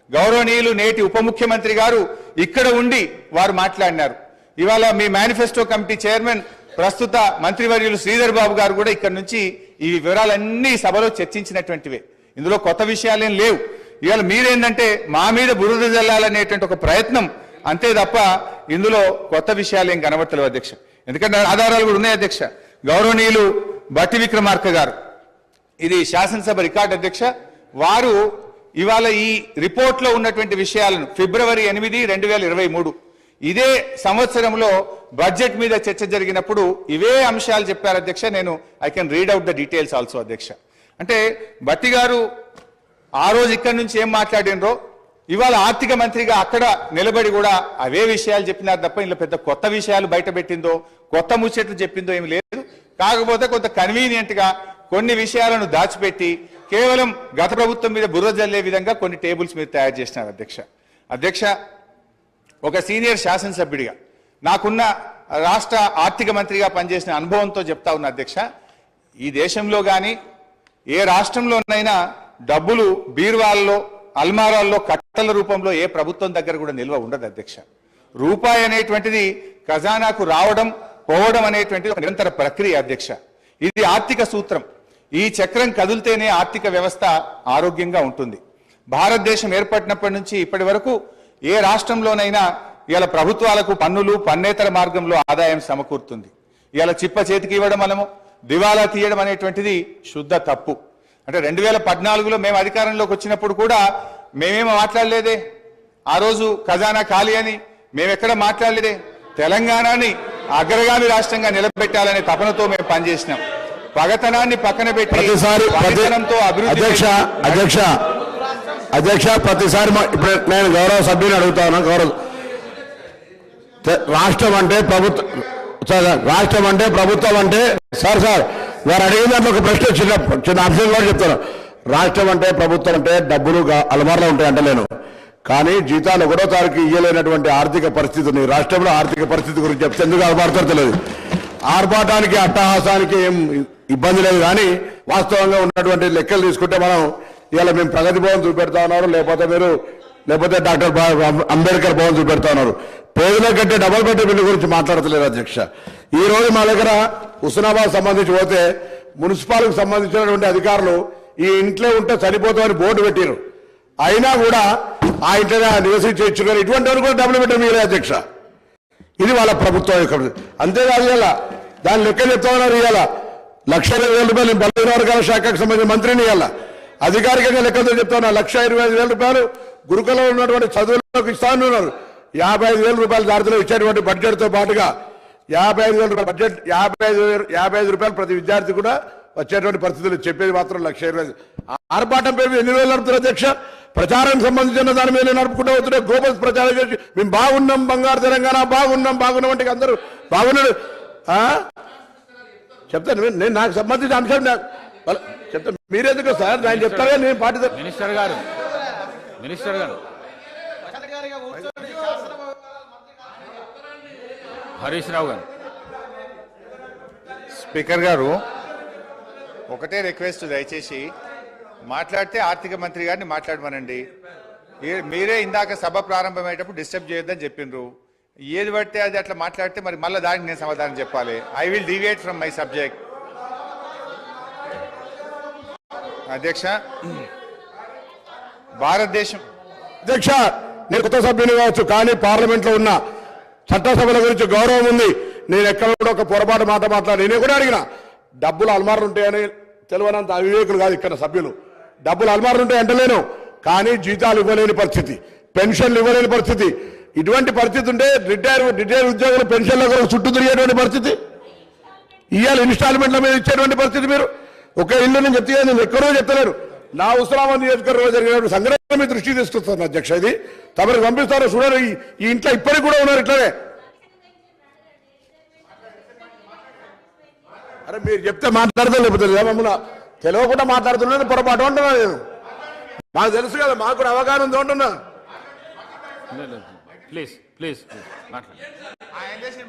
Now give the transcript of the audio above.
గౌరవనీయులు నేటి ఉప ముఖ్యమంత్రి గారు ఇక్కడ ఉండి వారు మాట్లాడినారు. ఇవాళ మీ మేనిఫెస్టో కమిటీ చైర్మన్ ప్రస్తుత మంత్రివర్యులు శ్రీధర్ బాబు గారు కూడా ఇక్కడ నుంచి ఈ వివరాలన్నీ సభలో చర్చించినటువంటివే. ఇందులో కొత్త విషయాలేం లేవు. ఇవాళ మీరేంటంటే మా మీద బురద జల్లాలనేటువంటి ఒక ప్రయత్నం అంతే తప్ప ఇందులో కొత్త విషయాలేం కనబడతలేవు అధ్యక్ష. ఎందుకంటే ఆధారాలు కూడా ఉన్నాయి అధ్యక్ష. గౌరవనీయులు బట్టి విక్రమార్క గారు, ఇది శాసనసభ రికార్డు అధ్యక్ష, వారు ఇవాళ ఈ రిపోర్ట్లో ఉన్నటువంటి విషయాలను ఫిబ్రవరి 8, 2023 ఇదే సంవత్సరంలో బడ్జెట్ మీద చర్చ జరిగినప్పుడు ఇవే అంశాలు చెప్పారు అధ్యక్ష. నేను I can read out the details also అధ్యక్ష. అంటే బట్టి గారు ఆ రోజు ఇక్కడి నుంచి ఏం మాట్లాడినరో ఇవాళ ఆర్థిక మంత్రిగా అక్కడ నిలబడి కూడా అవే విషయాలు చెప్పినారు తప్ప ఇందులో పెద్ద కొత్త విషయాలు బయట పెట్టిందో కొత్త ముచ్చట్లు చెప్పిందో ఏమి లేదు. కాకపోతే కొంత కన్వీనియంట్ గా కొన్ని విషయాలను దాచిపెట్టి కేవలం గత ప్రభుత్వం మీద బుర్ర జల్లే విధంగా కొన్ని టేబుల్స్ మీరు తయారు చేసినారు అధ్యక్ష. ఒక సీనియర్ శాసనసభ్యుడిగా నాకున్న రాష్ట్ర ఆర్థిక మంత్రిగా పనిచేసిన అనుభవంతో చెప్తా ఉన్నా అధ్యక్ష, ఈ దేశంలో కానీ ఏ రాష్ట్రంలోనైనా డబ్బులు బీరువాల్లో అల్మారాల్లో కట్టల రూపంలో ఏ ప్రభుత్వం దగ్గర కూడా నిల్వ ఉండదు అధ్యక్ష. రూపాయి అనేటువంటిది ఖజానాకు రావడం పోవడం అనేటువంటిది ఒక నిరంతర ప్రక్రియ అధ్యక్ష. ఇది ఆర్థిక సూత్రం. ఈ చక్రం కదిలితేనే ఆర్థిక వ్యవస్థ ఆరోగ్యంగా ఉంటుంది. భారతదేశం ఏర్పడినప్పటి నుంచి ఇప్పటి వరకు ఏ రాష్ట్రంలోనైనా ఇవాళ ప్రభుత్వాలకు పన్నులు పన్నేతర మార్గంలో ఆదాయం సమకూరుతుంది. ఇవాళ చిప్ప చేతికి ఇవ్వడం మనము దివాలా తీయడం అనేటువంటిది శుద్ధ తప్పు. అంటే 2014లో మేము అధికారంలోకి వచ్చినప్పుడు కూడా మేమేమో మాట్లాడలేదే. ఆ రోజు ఖజానా ఖాళీ అని మేమెక్కడ మాట్లాడలేదే. తెలంగాణని అగ్రగామి రాష్ట్రంగా నిలబెట్టాలనే తపనతో మేము పనిచేసినాం. పగతనాన్ని పక్కన పెట్టి అధ్యక్ష ప్రతిసారి ఇప్పుడు నేను గౌరవ సభ్యుని అడుగుతాను. రాష్ట్రం అంటే ప్రభుత్వం అంటే సార్ వారు అడిగిన దాంట్లో ఒక ప్రశ్న చిన్న అంశం కూడా చెప్తాను. రాష్ట్రం అంటే ప్రభుత్వం అంటే డబ్బులు అలమారులో ఉంటాయి అంటలేను, కానీ జీతాలు 1వ తారీఖు ఇయ్యలేనటువంటి ఆర్థిక పరిస్థితి ఉంది. రాష్ట్రంలో ఆర్థిక పరిస్థితి గురించి చెప్తే ఎందుకు ఆర్భాడతారో తెలియదు. ఆర్భాటానికి అట్టహాసానికి ఏం ఇబ్బంది లేదు, కానీ వాస్తవంగా ఉన్నటువంటి లెక్కలు తీసుకుంటే మనం ఇవాళ మేము ప్రగతి భవన్ చూపెడతా ఉన్నారు, లేకపోతే డాక్టర్ అంబేద్కర్ భవన్ చూపెడతా ఉన్నారు. పేదల కంటే డబుల్ బెడ్రూమ్ బిల్లు గురించి మాట్లాడతలేదు అధ్యక్ష. ఈ రోజు మా దగ్గర హుస్నాబాద్ సంబంధించి పోతే మున్సిపాలిటీకి సంబంధించినటువంటి అధికారులు ఈ ఇంట్లో ఉంటే చనిపోతామని బోర్డు పెట్టారు. అయినా కూడా ఆ ఇంట్లో నివసించవచ్చు, కానీ ఇటువంటి వారు కూడా డబుల్ బెడ్రూమ్ ఇవ్వలేదు అధ్యక్ష. ఇది వాళ్ళ ప్రభుత్వం యొక్క. అంతేకాదు ఇవాళ దాని లెక్క చెప్తా ఉన్నారు. ఇవాళ 1,20,000 బలహీన వర్గాల శాఖకు సంబంధించిన మంత్రిని ఇవాళ అధికారికంగా లెక్కతో చెప్తా ఉన్నారు. 1,25,000 గురుకులంలో ఉన్నటువంటి చదువులకు ఇస్తా ఉన్నారు. 55,000 రూపాయలు దారిలో ఇచ్చేటువంటి బడ్జెట్తో పాటుగా 55,000 బడ్జెట్ 55 రూపాయలు ప్రతి విద్యార్థి కూడా వచ్చేటువంటి పరిస్థితులు చెప్పేది మాత్రం 1,20,000. ఆర్భాటం పేరు ఎన్ని రోజులు నడుపుతారు అధ్యక్ష? ప్రచారానికి సంబంధించిన దాని మీద నడుపుకుంటూ వస్తుంటే గోపల్స్ ప్రచారం చేసి మేము బాగున్నాం, బంగారు తెలంగాణ బాగున్నాం అంటే అందరూ బాగున్నాడు చెప్తాను. నేను నాకు సంబంధించిన అంశం చెప్తాను. మీరెందుకు సార్ నేను చెప్తాను. నేను పార్టీ మినిస్టర్ గారు హరీష్ రావు గారు, స్పీకర్ గారు ఒకటే రిక్వెస్ట్, దయచేసి మాట్లాడితే ఆర్థిక మంత్రి గారిని మాట్లాడమనండి. మీరే ఇందాక సభ ప్రారంభమయ్యేటప్పుడు డిస్టర్బ్ చేయొద్దని చెప్పిండ్రు. ఏది పడితే అది అట్లా మాట్లాడితే మరి మళ్ళీ దానికి నేను సమాధానం చెప్పాలి. I will deviate from my subject. అధ్యక్ష, భారతదేశం అధ్యక్ష నేను కొత్త సభ్యుని కావచ్చు, కానీ పార్లమెంట్లో ఉన్న చట్టసభల గురించి గౌరవం ఉంది. నేను ఎక్కడ కూడా ఒక పొరపాటు మాట మాట్లాడి నేను కూడా అడిగిన డబ్బులు అల్మార్లు ఉంటాయని తెలియనంత అవివేకులు కాదు ఇక్కడ సభ్యులు. డబ్బులు అల్మార్లు ఉంటాయి అంటలేను, కానీ జీతాలు ఇవ్వలేని పరిస్థితి, పెన్షన్లు ఇవ్వలేని పరిస్థితి. ఇటువంటి పరిస్థితి ఉంటే రిటైర్ ఉద్యోగులు పెన్షన్ల కొరకు చుట్టూ తిరిగేటువంటి పరిస్థితి, ఇవాళ ఇన్స్టాల్మెంట్ల మీద ఇచ్చేటువంటి పరిస్థితి. మీరు ఒక ఇల్లు నేను చెప్తే నేను ఎక్కడో చెప్తలేరు. నా హుస్నాబాద్ నియోజకవర్గంలో జరిగినటువంటి సంఘటన మీ దృష్టికి తీసుకొస్తాను అధ్యక్ష. ఇది తమరికి పంపిస్తారో చూడరు. ఈ ఇంట్లో ఇప్పటికి కూడా ఉన్నారు ఇట్లనే. అరే మీరు చెప్తే మాట్లాడతా, లేకపోతే మమ్మల్ని తెలియకుండా మాట్లాడుతున్నాను పొరపాటు అంటున్నా. నేను మాకు తెలుసు కదా, మాకు కూడా అవగాహన ఉంది అంటున్నా. ప్లీజ్ మాట్లాడండి.